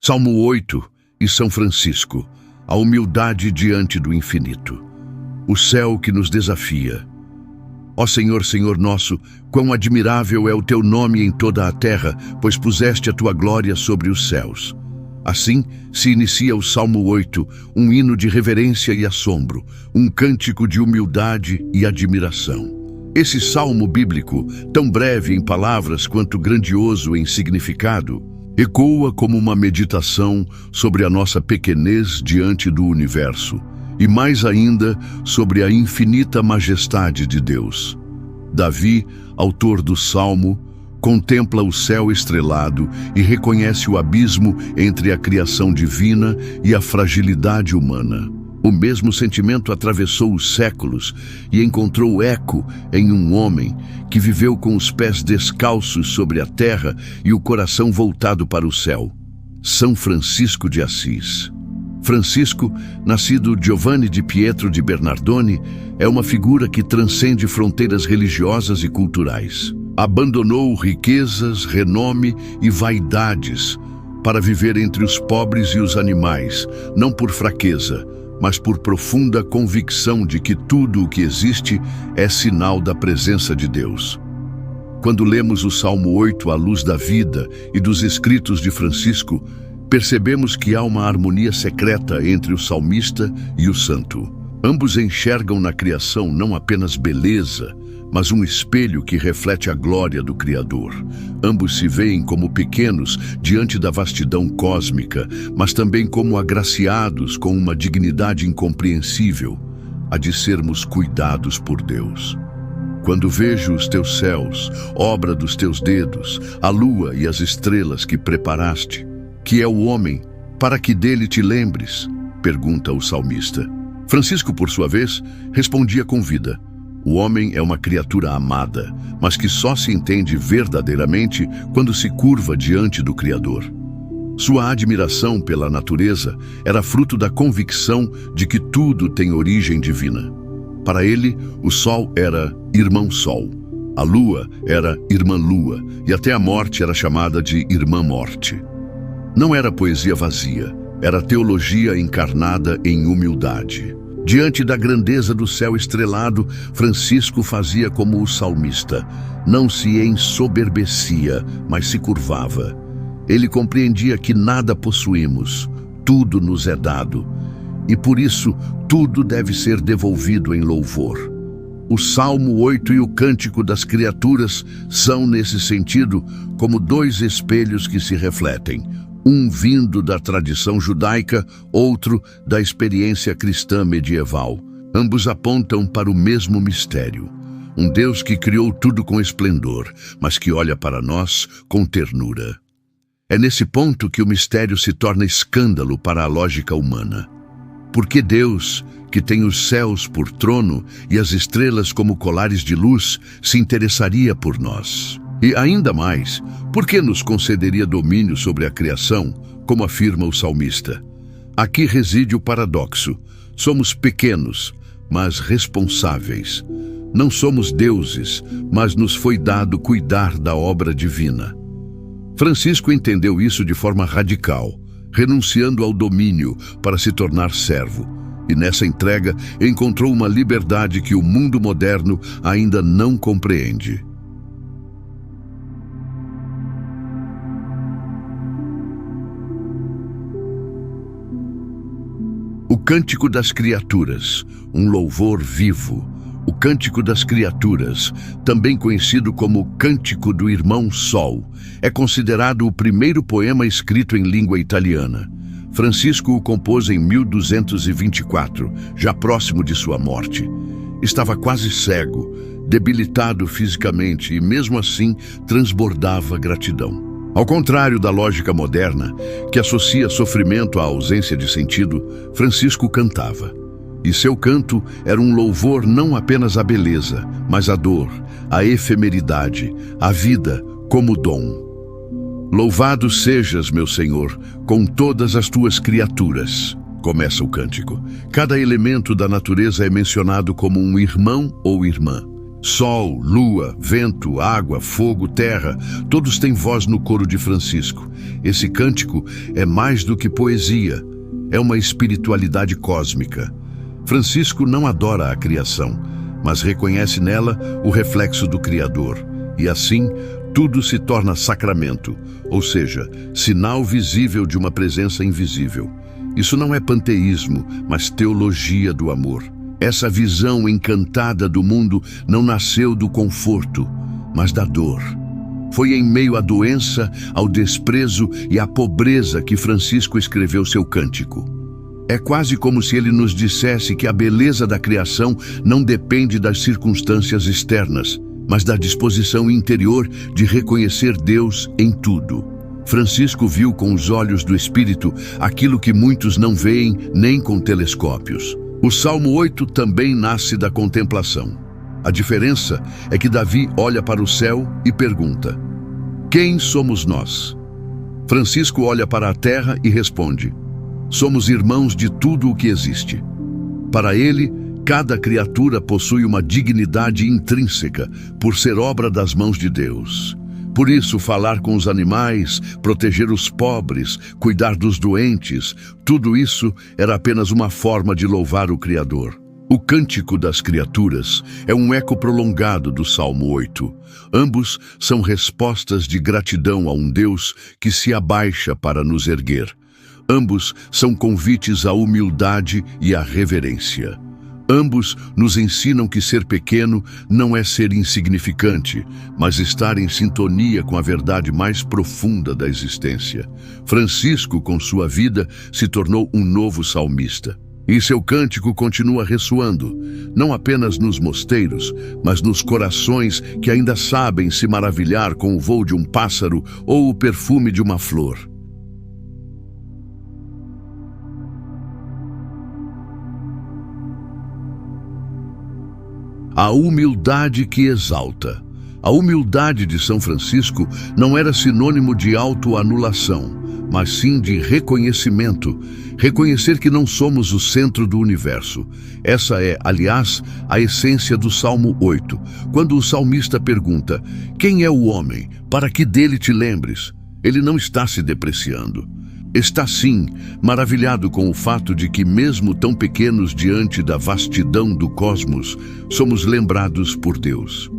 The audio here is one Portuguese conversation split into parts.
Salmo 8 e São Francisco, a humildade diante do infinito. O céu que nos desafia. Ó Senhor, Senhor nosso, quão admirável é o teu nome em toda a terra, pois puseste a tua glória sobre os céus. Assim se inicia o Salmo 8, um hino de reverência e assombro, um cântico de humildade e admiração. Esse salmo bíblico, tão breve em palavras quanto grandioso em significado, ecoa como uma meditação sobre a nossa pequenez diante do universo, e mais ainda sobre a infinita majestade de Deus. Davi, autor do Salmo, contempla o céu estrelado e reconhece o abismo entre a criação divina e a fragilidade humana. O mesmo sentimento atravessou os séculos e encontrou eco em um homem que viveu com os pés descalços sobre a terra e o coração voltado para o céu. São Francisco de Assis. Francisco, nascido Giovanni di Pietro di Bernardone, é uma figura que transcende fronteiras religiosas e culturais. Abandonou riquezas, renome e vaidades para viver entre os pobres e os animais, não por fraqueza, mas por profunda convicção de que tudo o que existe é sinal da presença de Deus. Quando lemos o Salmo 8 à luz da vida e dos escritos de Francisco, percebemos que há uma harmonia secreta entre o salmista e o santo. Ambos enxergam na criação não apenas beleza, mas um espelho que reflete a glória do Criador. Ambos se veem como pequenos diante da vastidão cósmica, mas também como agraciados com uma dignidade incompreensível, a de sermos cuidados por Deus. Quando vejo os teus céus, obra dos teus dedos, a lua e as estrelas que preparaste, que é o homem, para que dele te lembres? Pergunta o salmista. Francisco, por sua vez, respondia com vida. O homem é uma criatura amada, mas que só se entende verdadeiramente quando se curva diante do Criador. Sua admiração pela natureza era fruto da convicção de que tudo tem origem divina. Para ele, o sol era irmão sol, a lua era irmã lua e até a morte era chamada de irmã morte. Não era poesia vazia, era teologia encarnada em humildade. Diante da grandeza do céu estrelado, Francisco fazia como o salmista. Não se ensoberbecia, mas se curvava. Ele compreendia que nada possuímos, tudo nos é dado. E por isso, tudo deve ser devolvido em louvor. O Salmo 8 e o Cântico das Criaturas são, nesse sentido, como dois espelhos que se refletem. Um vindo da tradição judaica, outro da experiência cristã medieval. Ambos apontam para o mesmo mistério. Um Deus que criou tudo com esplendor, mas que olha para nós com ternura. É nesse ponto que o mistério se torna escândalo para a lógica humana. Porque Deus, que tem os céus por trono e as estrelas como colares de luz, se interessaria por nós? E ainda mais, por que nos concederia domínio sobre a criação, como afirma o salmista? Aqui reside o paradoxo. Somos pequenos, mas responsáveis. Não somos deuses, mas nos foi dado cuidar da obra divina. Francisco entendeu isso de forma radical, renunciando ao domínio para se tornar servo. E nessa entrega encontrou uma liberdade que o mundo moderno ainda não compreende. O Cântico das Criaturas, um louvor vivo. O Cântico das Criaturas, também conhecido como Cântico do Irmão Sol, é considerado o primeiro poema escrito em língua italiana. Francisco o compôs em 1224, já próximo de sua morte. Estava quase cego, debilitado fisicamente e mesmo assim transbordava gratidão. Ao contrário da lógica moderna, que associa sofrimento à ausência de sentido, Francisco cantava. E seu canto era um louvor não apenas à beleza, mas à dor, à efemeridade, à vida como dom. Louvado sejas, meu Senhor, com todas as tuas criaturas. Começa o cântico. Cada elemento da natureza é mencionado como um irmão ou irmã. Sol, lua, vento, água, fogo, terra, todos têm voz no coro de Francisco. Esse cântico é mais do que poesia, é uma espiritualidade cósmica. Francisco não adora a criação, mas reconhece nela o reflexo do Criador. E assim, tudo se torna sacramento, ou seja, sinal visível de uma presença invisível. Isso não é panteísmo, mas teologia do amor. Essa visão encantada do mundo não nasceu do conforto, mas da dor. Foi em meio à doença, ao desprezo e à pobreza que Francisco escreveu seu cântico. É quase como se ele nos dissesse que a beleza da criação não depende das circunstâncias externas, mas da disposição interior de reconhecer Deus em tudo. Francisco viu com os olhos do Espírito aquilo que muitos não veem nem com telescópios. O Salmo 8 também nasce da contemplação. A diferença é que Davi olha para o céu e pergunta: quem somos nós? Francisco olha para a terra e responde: somos irmãos de tudo o que existe. Para ele, cada criatura possui uma dignidade intrínseca por ser obra das mãos de Deus. Por isso, falar com os animais, proteger os pobres, cuidar dos doentes, tudo isso era apenas uma forma de louvar o Criador. O Cântico das Criaturas é um eco prolongado do Salmo 8. Ambos são respostas de gratidão a um Deus que se abaixa para nos erguer. Ambos são convites à humildade e à reverência. Ambos nos ensinam que ser pequeno não é ser insignificante, mas estar em sintonia com a verdade mais profunda da existência. Francisco, com sua vida, se tornou um novo salmista. E seu cântico continua ressoando, não apenas nos mosteiros, mas nos corações que ainda sabem se maravilhar com o voo de um pássaro ou o perfume de uma flor. A humildade que exalta. A humildade de São Francisco não era sinônimo de autoanulação, mas sim de reconhecimento. Reconhecer que não somos o centro do universo. Essa é, aliás, a essência do Salmo 8, quando o salmista pergunta: quem é o homem, para que dele te lembres? Ele não está se depreciando. Está sim maravilhado com o fato de que, mesmo tão pequenos diante da vastidão do cosmos, somos lembrados por Deus.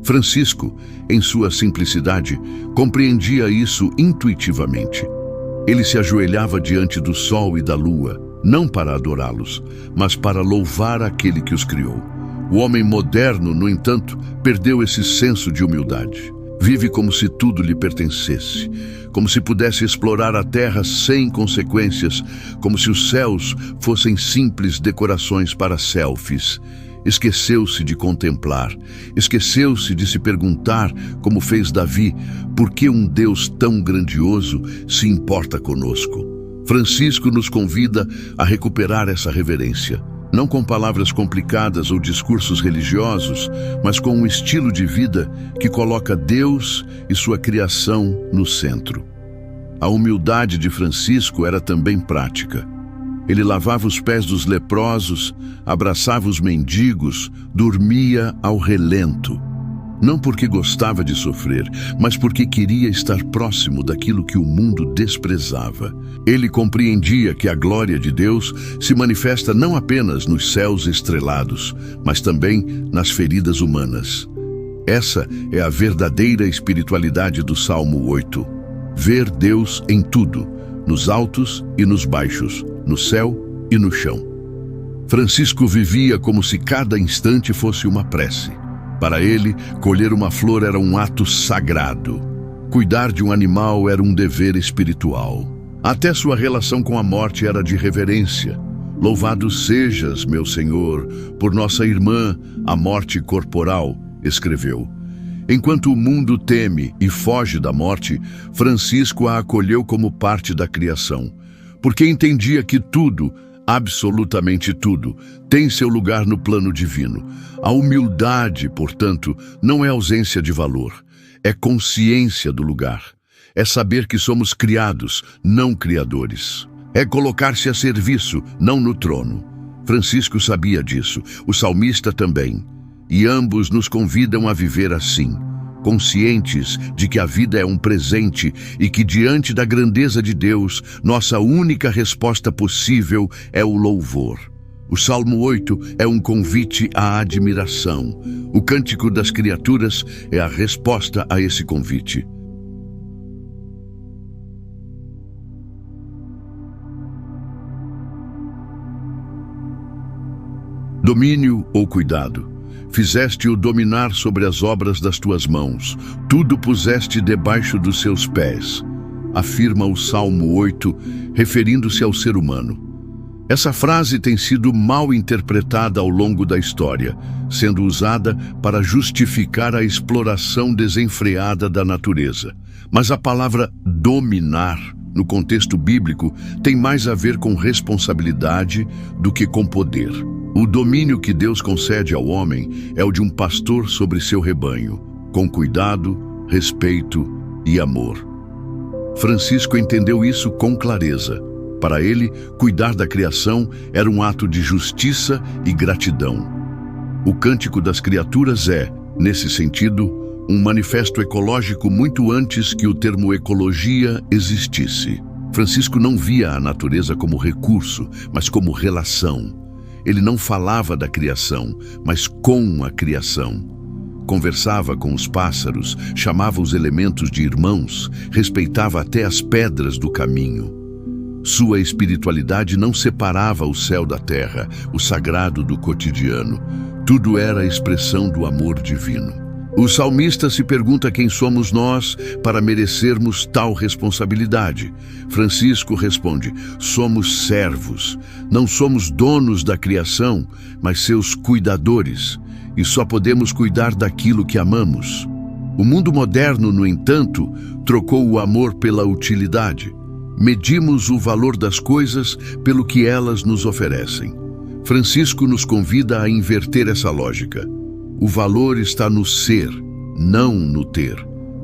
Francisco, em sua simplicidade, compreendia isso intuitivamente. Ele se ajoelhava diante do sol e da lua, não para adorá-los, mas para louvar aquele que os criou. O homem moderno, no entanto, perdeu esse senso de humildade. Vive como se tudo lhe pertencesse, como se pudesse explorar a terra sem consequências, como se os céus fossem simples decorações para selfies. Esqueceu-se de contemplar, esqueceu-se de se perguntar, como fez Davi, por que um Deus tão grandioso se importa conosco. Francisco nos convida a recuperar essa reverência, não com palavras complicadas ou discursos religiosos, mas com um estilo de vida que coloca Deus e sua criação no centro. A humildade de Francisco era também prática. Ele lavava os pés dos leprosos, abraçava os mendigos, dormia ao relento. Não porque gostava de sofrer, mas porque queria estar próximo daquilo que o mundo desprezava. Ele compreendia que a glória de Deus se manifesta não apenas nos céus estrelados, mas também nas feridas humanas. Essa é a verdadeira espiritualidade do Salmo 8. Ver Deus em tudo, nos altos e nos baixos, no céu e no chão. Francisco vivia como se cada instante fosse uma prece. Para ele, colher uma flor era um ato sagrado. Cuidar de um animal era um dever espiritual. Até sua relação com a morte era de reverência. Louvado sejas, meu Senhor, por nossa irmã, a morte corporal, escreveu. Enquanto o mundo teme e foge da morte, Francisco a acolheu como parte da criação, porque entendia que tudo, absolutamente tudo, tem seu lugar no plano divino. A humildade, portanto, não é ausência de valor, é consciência do lugar. É saber que somos criados, não criadores. É colocar-se a serviço, não no trono. Francisco sabia disso, o salmista também. e ambos nos convidam a viver assim, conscientes de que a vida é um presente e que, diante da grandeza de Deus, nossa única resposta possível é o louvor. O Salmo 8 é um convite à admiração. O Cântico das Criaturas é a resposta a esse convite. Domínio ou cuidado. Fizeste-o dominar sobre as obras das tuas mãos. Tudo puseste debaixo dos seus pés. Afirma o Salmo 8, referindo-se ao ser humano. Essa frase tem sido mal interpretada ao longo da história, sendo usada para justificar a exploração desenfreada da natureza. Mas a palavra dominar, no contexto bíblico, tem mais a ver com responsabilidade do que com poder. O domínio que Deus concede ao homem é o de um pastor sobre seu rebanho, com cuidado, respeito e amor. Francisco entendeu isso com clareza. Para ele, cuidar da criação era um ato de justiça e gratidão. O Cântico das Criaturas é, nesse sentido, um manifesto ecológico muito antes que o termo ecologia existisse. Francisco não via a natureza como recurso, mas como relação. Ele não falava da criação, mas com a criação. Conversava com os pássaros, chamava os elementos de irmãos, respeitava até as pedras do caminho. Sua espiritualidade não separava o céu da terra, o sagrado do cotidiano. Tudo era a expressão do amor divino. O salmista se pergunta quem somos nós para merecermos tal responsabilidade. Francisco responde: somos servos. Não somos donos da criação, mas seus cuidadores. E só podemos cuidar daquilo que amamos. O mundo moderno, no entanto, trocou o amor pela utilidade. Medimos o valor das coisas pelo que elas nos oferecem. Francisco nos convida a inverter essa lógica. O valor está no ser, não no ter.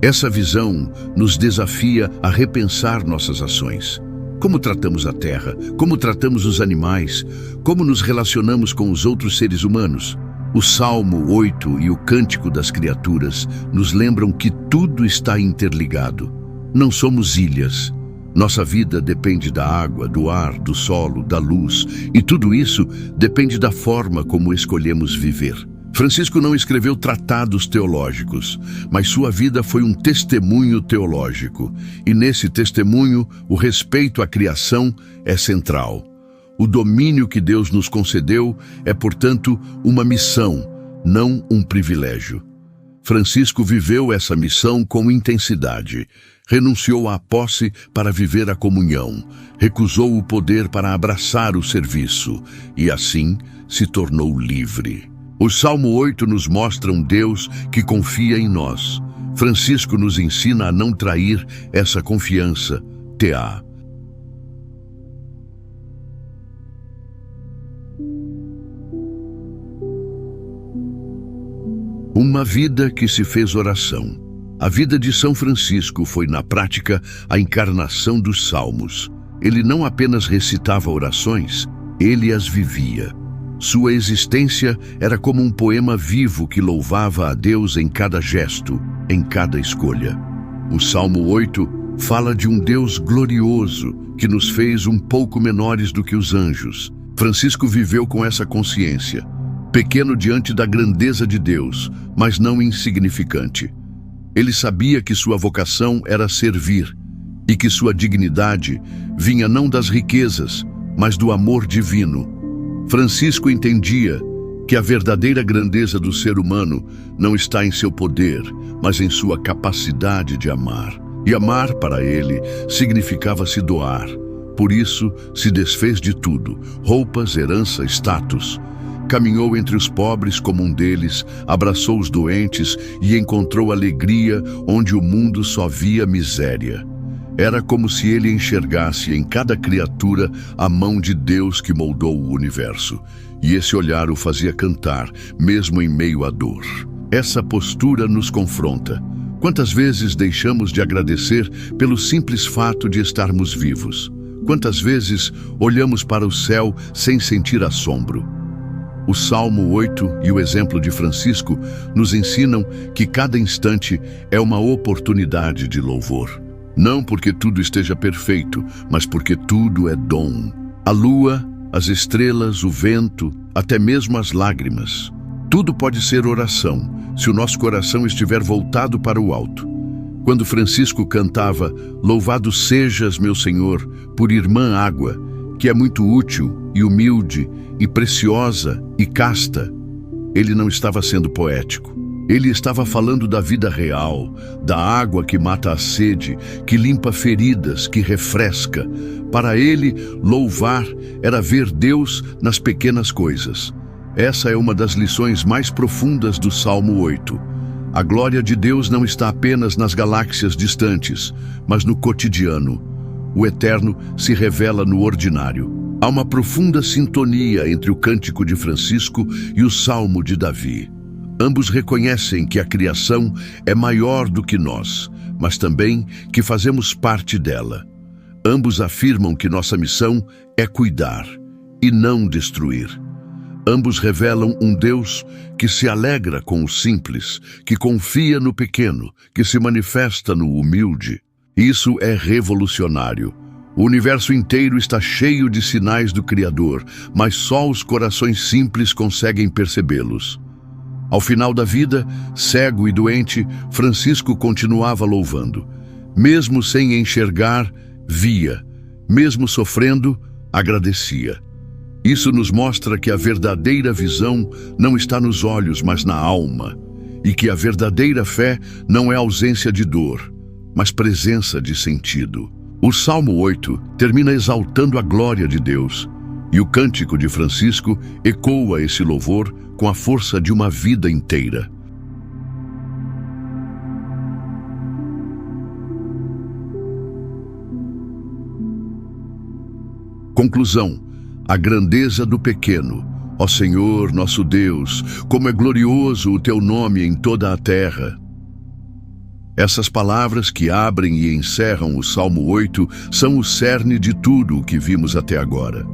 Essa visão nos desafia a repensar nossas ações. Como tratamos a terra? Como tratamos os animais? Como nos relacionamos com os outros seres humanos? O Salmo 8 e o Cântico das Criaturas nos lembram que tudo está interligado. Não somos ilhas. Nossa vida depende da água, do ar, do solo, da luz, e tudo isso depende da forma como escolhemos viver. Francisco não escreveu tratados teológicos, mas sua vida foi um testemunho teológico. E nesse testemunho, o respeito à criação é central. O domínio que Deus nos concedeu é, portanto, uma missão, não um privilégio. Francisco viveu essa missão com intensidade. Renunciou à posse para viver a comunhão. Recusou o poder para abraçar o serviço. E assim se tornou livre. O Salmo 8 nos mostra um Deus que confia em nós. Francisco nos ensina a não trair essa confiança. T.A. Uma vida que se fez oração. A vida de São Francisco foi, na prática, a encarnação dos Salmos. Ele não apenas recitava orações, ele as vivia. Sua existência era como um poema vivo que louvava a Deus em cada gesto, em cada escolha. O Salmo 8 fala de um Deus glorioso que nos fez um pouco menores do que os anjos. Francisco viveu com essa consciência, pequeno diante da grandeza de Deus, mas não insignificante. Ele sabia que sua vocação era servir e que sua dignidade vinha não das riquezas, mas do amor divino. Francisco entendia que a verdadeira grandeza do ser humano não está em seu poder, mas em sua capacidade de amar. E amar, para ele, significava se doar. Por isso, se desfez de tudo: roupas, herança, status. Caminhou entre os pobres como um deles, abraçou os doentes e encontrou alegria onde o mundo só via miséria. Era como se ele enxergasse em cada criatura a mão de Deus que moldou o universo. E esse olhar o fazia cantar, mesmo em meio à dor. Essa postura nos confronta. Quantas vezes deixamos de agradecer pelo simples fato de estarmos vivos? Quantas vezes olhamos para o céu sem sentir assombro? O Salmo 8 e o exemplo de Francisco nos ensinam que cada instante é uma oportunidade de louvor. Não porque tudo esteja perfeito, mas porque tudo é dom. A lua, as estrelas, o vento, até mesmo as lágrimas. Tudo pode ser oração, se o nosso coração estiver voltado para o alto. Quando Francisco cantava "Louvado sejas, meu Senhor, por irmã água", que é muito útil e humilde e preciosa e casta, ele não estava sendo poético. Ele estava falando da vida real, da água que mata a sede, que limpa feridas, que refresca. Para ele, louvar era ver Deus nas pequenas coisas. Essa é uma das lições mais profundas do Salmo 8. A glória de Deus não está apenas nas galáxias distantes, mas no cotidiano. O eterno se revela no ordinário. Há uma profunda sintonia entre o cântico de Francisco e o Salmo de Davi. Ambos reconhecem que a criação é maior do que nós, mas também que fazemos parte dela. Ambos afirmam que nossa missão é cuidar e não destruir. Ambos revelam um Deus que se alegra com o simples, que confia no pequeno, que se manifesta no humilde. Isso é revolucionário. O universo inteiro está cheio de sinais do Criador, mas só os corações simples conseguem percebê-los. Ao final da vida, cego e doente, Francisco continuava louvando. Mesmo sem enxergar, via. Mesmo sofrendo, agradecia. Isso nos mostra que a verdadeira visão não está nos olhos, mas na alma. E que a verdadeira fé não é ausência de dor, mas presença de sentido. O Salmo 8 termina exaltando a glória de Deus. E o cântico de Francisco ecoa esse louvor com a força de uma vida inteira. Conclusão: a grandeza do pequeno. Ó Senhor, nosso Deus, como é glorioso o teu nome em toda a terra. Essas palavras que abrem e encerram o Salmo 8 são o cerne de tudo o que vimos até agora.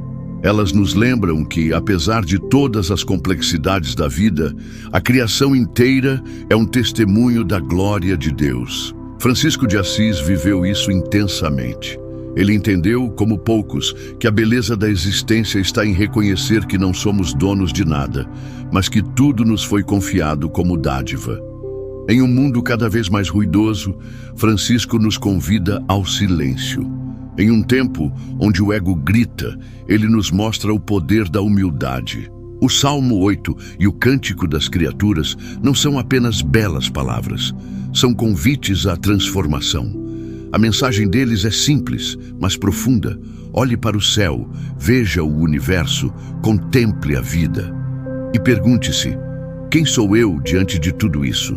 Elas nos lembram que, apesar de todas as complexidades da vida, a criação inteira é um testemunho da glória de Deus. Francisco de Assis viveu isso intensamente. Ele entendeu, como poucos, que a beleza da existência está em reconhecer que não somos donos de nada, mas que tudo nos foi confiado como dádiva. Em um mundo cada vez mais ruidoso, Francisco nos convida ao silêncio. Em um tempo onde o ego grita, ele nos mostra o poder da humildade. O Salmo 8 e o Cântico das Criaturas não são apenas belas palavras, são convites à transformação. A mensagem deles é simples, mas profunda. Olhe para o céu, veja o universo, contemple a vida. E pergunte-se: quem sou eu diante de tudo isso?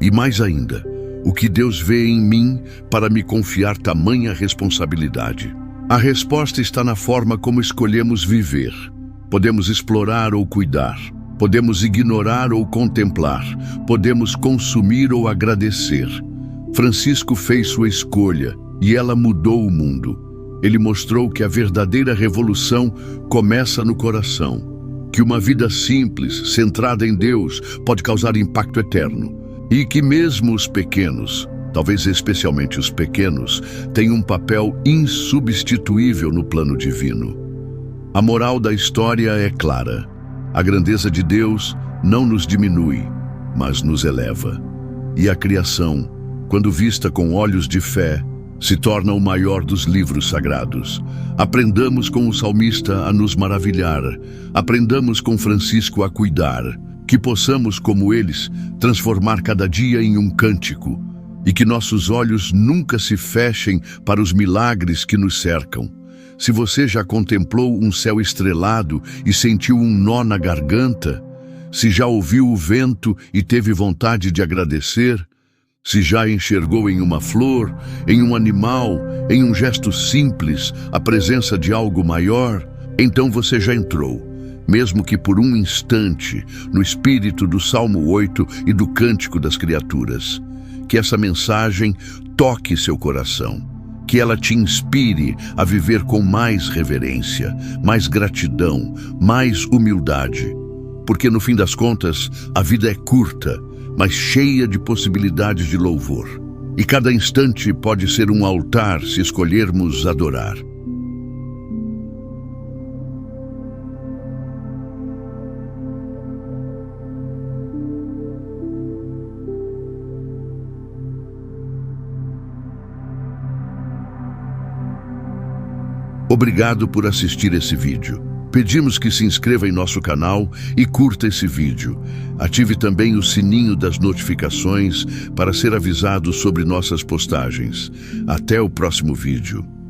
E mais ainda, o que Deus vê em mim para me confiar tamanha responsabilidade? A resposta está na forma como escolhemos viver. Podemos explorar ou cuidar. Podemos ignorar ou contemplar. Podemos consumir ou agradecer. Francisco fez sua escolha e ela mudou o mundo. Ele mostrou que a verdadeira revolução começa no coração, que uma vida simples, centrada em Deus, pode causar impacto eterno. E que mesmo os pequenos, talvez especialmente os pequenos, têm um papel insubstituível no plano divino. A moral da história é clara. A grandeza de Deus não nos diminui, mas nos eleva. E a criação, quando vista com olhos de fé, se torna o maior dos livros sagrados. Aprendamos com o salmista a nos maravilhar. Aprendamos com Francisco a cuidar. Que possamos, como eles, transformar cada dia em um cântico, e que nossos olhos nunca se fechem para os milagres que nos cercam. Se você já contemplou um céu estrelado e sentiu um nó na garganta, se já ouviu o vento e teve vontade de agradecer, se já enxergou em uma flor, em um animal, em um gesto simples, a presença de algo maior, então você já entrou, mesmo que por um instante, no espírito do Salmo 8 e do Cântico das Criaturas. Que essa mensagem toque seu coração, que ela te inspire a viver com mais reverência, mais gratidão, mais humildade. porque no fim das contas, a vida é curta, mas cheia de possibilidades de louvor. E cada instante pode ser um altar se escolhermos adorar. Obrigado por assistir esse vídeo. Pedimos que se inscreva em nosso canal e curta esse vídeo. Ative também o sininho das notificações para ser avisado sobre nossas postagens. Até o próximo vídeo.